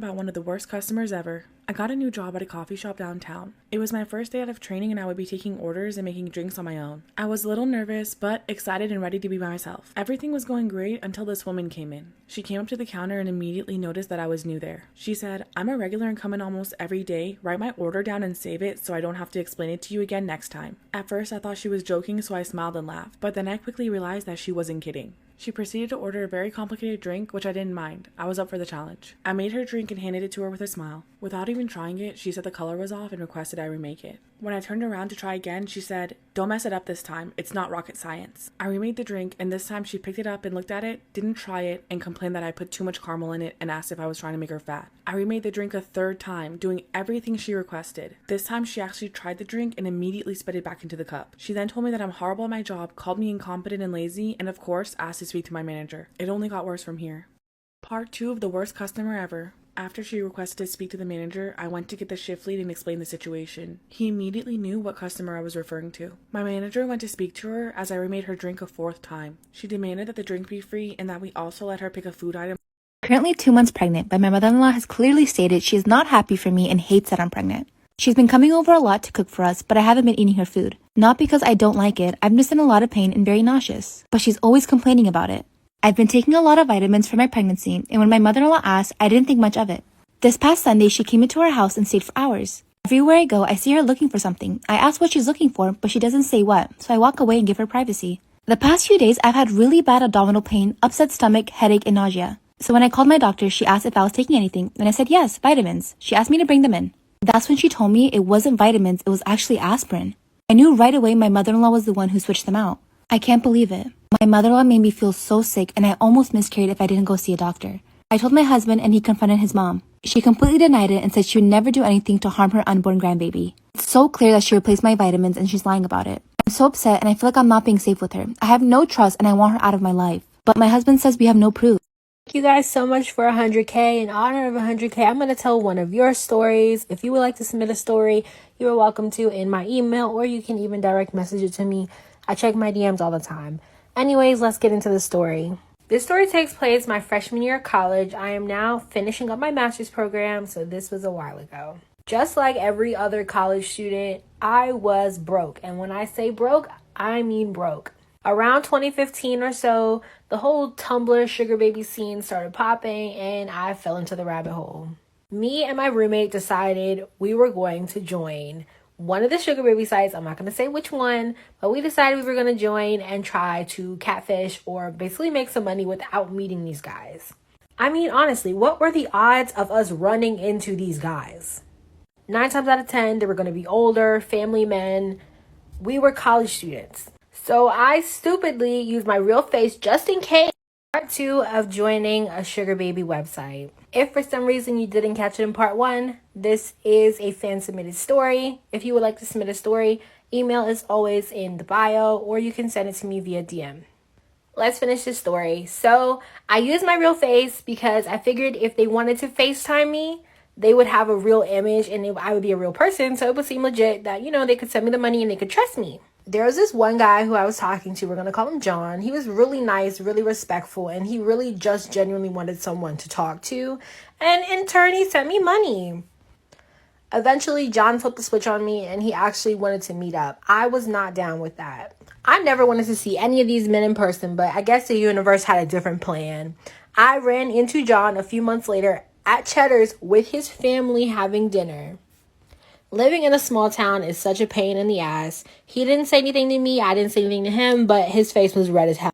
about one of the worst customers ever. I got a new job at a coffee shop downtown. It was my first day out of training and I would be taking orders and making drinks on my own. I was a little nervous, but excited and ready to be by myself. Everything was going great until this woman came in. She came up to the counter and immediately noticed that I was new there. She said, "I'm a regular and come in almost every day. Write my order down and save it so I don't have to explain it to you again next time." At first I thought she was joking, so I smiled and laughed, but then I quickly realized that she wasn't kidding. She proceeded to order a very complicated drink, which I didn't mind. I was up for the challenge. I made her drink and handed it to her with a smile. Without even trying it, she said the color was off and requested I remake it. When I turned around to try again, she said, "Don't mess it up this time. It's not rocket science." I remade the drink, and this time she picked it up and looked at it, didn't try it, and complained that I put too much caramel in it and asked if I was trying to make her fat. I remade the drink a third time, doing everything she requested. This time she actually tried the drink and immediately spit it back into the cup. She then told me that I'm horrible at my job, called me incompetent and lazy, and of course, asked to speak to my manager. It only got worse from here. Part 2 of the worst customer ever. After she requested to speak to the manager, I went to get the shift lead and explain the situation. He immediately knew what customer I was referring to. My manager went to speak to her as I remade her drink a fourth time. She demanded that the drink be free and that we also let her pick a food item. Currently 2 months pregnant, but my mother-in-law has clearly stated she is not happy for me and hates that I'm pregnant. She's been coming over a lot to cook for us, but I haven't been eating her food. Not because I don't like it, I'm just in a lot of pain and very nauseous. But she's always complaining about it. I've been taking a lot of vitamins for my pregnancy, and when my mother-in-law asked, I didn't think much of it. This past Sunday, she came into our house and stayed for hours. Everywhere I go, I see her looking for something. I ask what she's looking for, but she doesn't say what, so I walk away and give her privacy. The past few days, I've had really bad abdominal pain, upset stomach, headache, and nausea. So when I called my doctor, she asked if I was taking anything, and I said yes, vitamins. She asked me to bring them in. That's when she told me it wasn't vitamins, it was actually aspirin. I knew right away my mother-in-law was the one who switched them out. I can't believe it. My mother-in-law made me feel so sick, and I almost miscarried if I didn't go see a doctor. I told my husband, and he confronted his mom. She completely denied it and said she would never do anything to harm her unborn grandbaby. It's so clear that she replaced my vitamins and she's lying about it. I'm so upset and I feel like I'm not being safe with her. I have no trust and I want her out of my life. But my husband says we have no proof. Thank you guys so much for 100K. In honor of 100K, I'm going to tell one of your stories. If you would like to submit a story, you are welcome to in my email, or you can even direct message it to me. I check my DMs all the time. Anyways, let's get into the story. This story takes place my freshman year of college. I am now finishing up my master's program, so this was a while ago. Just like every other college student, I was broke. And when I say broke, I mean broke. Around 2015 or so, the whole Tumblr sugar baby scene started popping and I fell into the rabbit hole. Me and my roommate decided we were going to join one of the sugar baby sites. I'm not going to say which one, but we decided we were going to join and try to catfish or basically make some money without meeting these guys. I mean, honestly, what were the odds of us running into these guys? 9 times out of 10, they were going to be older, family men. We were college students. So I stupidly used my real face just in case. Part 2 of joining a sugar baby website. If for some reason you didn't catch it in part 1, this is a fan submitted story. If you would like to submit a story, email is always in the bio, or you can send it to me via DM. Let's finish this story. So I used my real face because I figured if they wanted to FaceTime me, they would have a real image and I would be a real person. So it would seem legit that, they could send me the money and they could trust me. There was this one guy who I was talking to. We're going to call him John. He was really nice, really respectful, and he really just genuinely wanted someone to talk to. And in turn, he sent me money. Eventually, John flipped the switch on me, and he actually wanted to meet up. I was not down with that. I never wanted to see any of these men in person, but I guess the universe had a different plan. I ran into John a few months later at Cheddar's with his family having dinner. Living in a small town is such a pain in the ass. He didn't say anything to me. I didn't say anything to him, but his face was red as hell.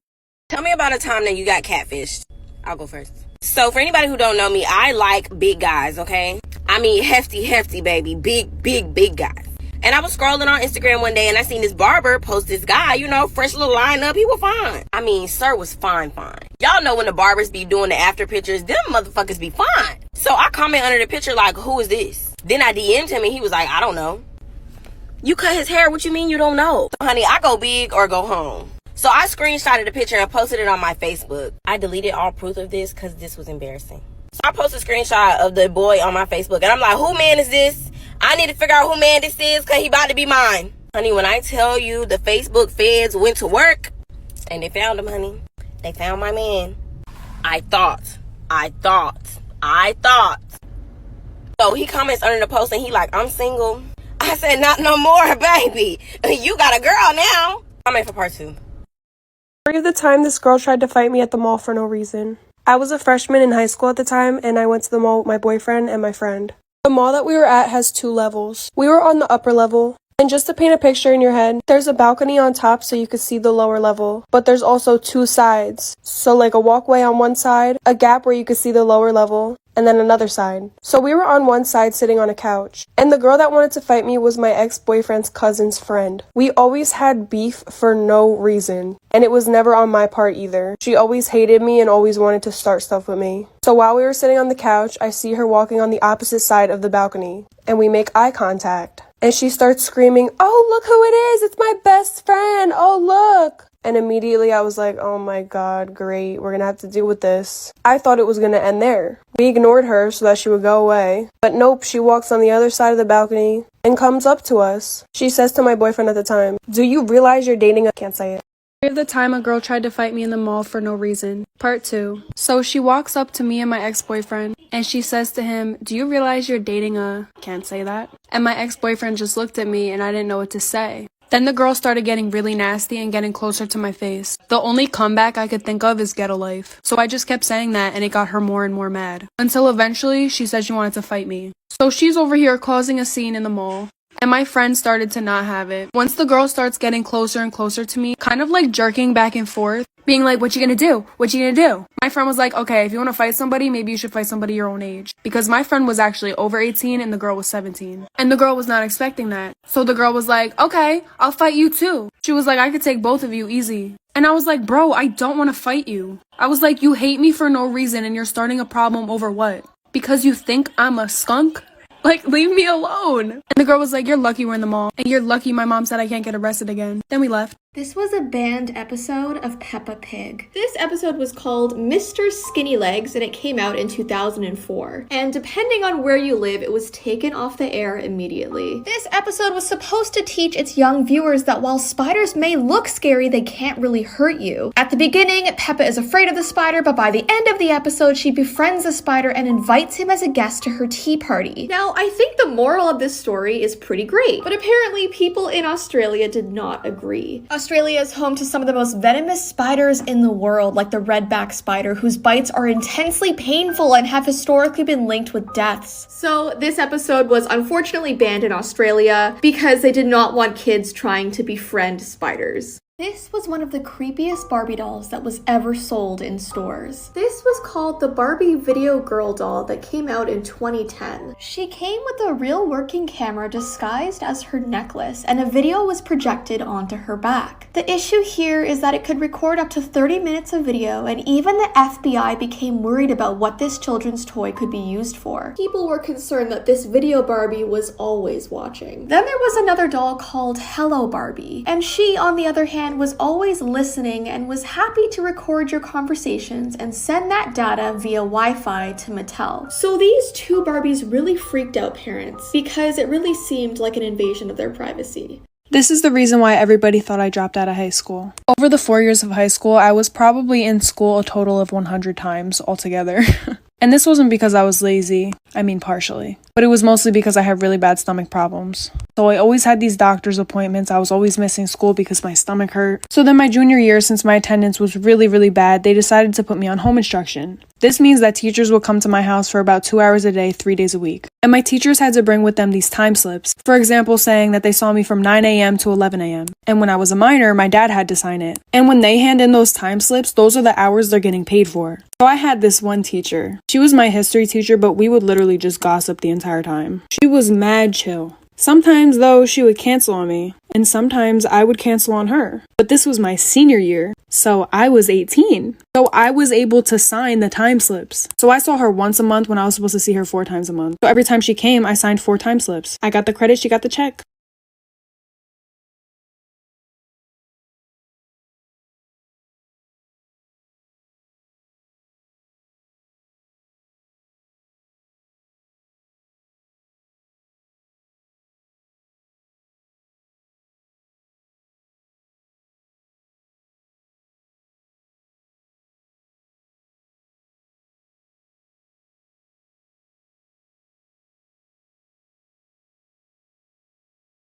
Tell me about a time that you got catfished. I'll go first. So for anybody who don't know me, I like big guys, okay? I mean, hefty, baby. Big guys. And I was scrolling on Instagram one day and I seen this barber post this guy, fresh little lineup. He was fine. I mean, sir was fine. Y'all know when the barbers be doing the after pictures, them motherfuckers be fine. So I comment under the picture like, who is this? Then I DM'd him and he was like, I don't know. You cut his hair, what you mean you don't know? So honey, I go big or go home. So I screenshotted the picture and posted it on my Facebook. I deleted all proof of this because this was embarrassing. So I posted a screenshot of the boy on my Facebook and I'm like, who man is this? I need to figure out who man this is because he about to be mine. Honey, when I tell you the Facebook feds went to work and they found him, honey. They found my man. I thought So he comments under the post and he like, I'm single. I said, not no more, baby. You got a girl now. Comment for part 2. Story of the time this girl tried to fight me at the mall for no reason. I was a freshman in high school at the time, and I went to the mall with my boyfriend and my friend. The mall that we were at has 2 levels. We were on the upper level. And just to paint a picture in your head, there's a balcony on top so you could see the lower level. But there's also 2 sides. So like a walkway on one side, a gap where you could see the lower level, and then another side. So we were on one side sitting on a couch. And the girl that wanted to fight me was my ex-boyfriend's cousin's friend. We always had beef for no reason. And it was never on my part either. She always hated me and always wanted to start stuff with me. So while we were sitting on the couch, I see her walking on the opposite side of the balcony. And we make eye contact. And she starts screaming, "Oh, look who it is! It's my best friend! Oh, look!" And immediately I was like, oh my god, great, we're gonna have to deal with this. I thought it was gonna end there. We ignored her so that she would go away. But nope, she walks on the other side of the balcony and comes up to us. She says to my boyfriend at the time, "Do you realize you're dating a..." Can't say it. Of the time a girl tried to fight me in the mall for no reason. Part 2. So she walks up to me and my ex-boyfriend and she says to him, "Do you realize you're dating a..." Can't say that. And my ex-boyfriend just looked at me and I didn't know what to say. Then the girl started getting really nasty and getting closer to my face. The only comeback I could think of is get a life. So I just kept saying that and it got her more and more mad. Until eventually she said she wanted to fight me. So she's over here causing a scene in the mall. And my friend started to not have it. Once the girl starts getting closer and closer to me, kind of like jerking back and forth, being like, "What you gonna do? What you gonna do?" My friend was like, "Okay, if you want to fight somebody, maybe you should fight somebody your own age." Because my friend was actually over 18 and the girl was 17. And the girl was not expecting that. So the girl was like, "Okay, I'll fight you too." She was like, "I could take both of you easy." And I was like, "Bro, I don't want to fight you." I was like, "You hate me for no reason and you're starting a problem over what? Because you think I'm a skunk? Like, leave me alone." And the girl was like, "You're lucky we're in the mall. And you're lucky my mom said I can't get arrested again." Then we left. This was a banned episode of Peppa Pig. This episode was called Mr. Skinny Legs and it came out in 2004. And depending on where you live, it was taken off the air immediately. This episode was supposed to teach its young viewers that while spiders may look scary, they can't really hurt you. At the beginning, Peppa is afraid of the spider, but by the end of the episode, she befriends the spider and invites him as a guest to her tea party. Now, I think the moral of this story is pretty great, but apparently people in Australia did not agree. Australia is home to some of the most venomous spiders in the world, like the redback spider, whose bites are intensely painful and have historically been linked with deaths. So this episode was unfortunately banned in Australia because they did not want kids trying to befriend spiders. This was one of the creepiest Barbie dolls that was ever sold in stores. This was called the Barbie Video Girl doll that came out in 2010. She came with a real working camera disguised as her necklace, and a video was projected onto her back. The issue here is that it could record up to 30 minutes of video, and even the FBI became worried about what this children's toy could be used for. People were concerned that this video Barbie was always watching. Then there was another doll called Hello Barbie, and she, on the other hand, was always listening and was happy to record your conversations and send that data via Wi-Fi to Mattel. So these two Barbies really freaked out parents because it really seemed like an invasion of their privacy. This is the reason why everybody thought I dropped out of high school. Over the 4 years of high school, I was probably in school a total of 100 times altogether. And this wasn't because I was lazy, I mean partially, but it was mostly because I had really bad stomach problems. So I always had these doctor's appointments, I was always missing school because my stomach hurt. So then my junior year, since my attendance was really bad, they decided to put me on home instruction. This means that teachers would come to my house for about 2 hours a day, 3 days a week. And my teachers had to bring with them these time slips, for example saying that they saw me from 9 a.m. to 11 a.m. And when I was a minor, my dad had to sign it. And when they hand in those time slips, those are the hours they're getting paid for. So I had this one teacher. She was my history teacher, but we would literally just gossip the entire time. She was mad chill. Sometimes, though, she would cancel on me, and sometimes I would cancel on her. But this was my senior year, so I was 18. So I was able to sign the time slips. So I saw her once a month when I was supposed to see her 4 times a month. So every time she came, I signed 4 time slips. I got the credit, she got the check.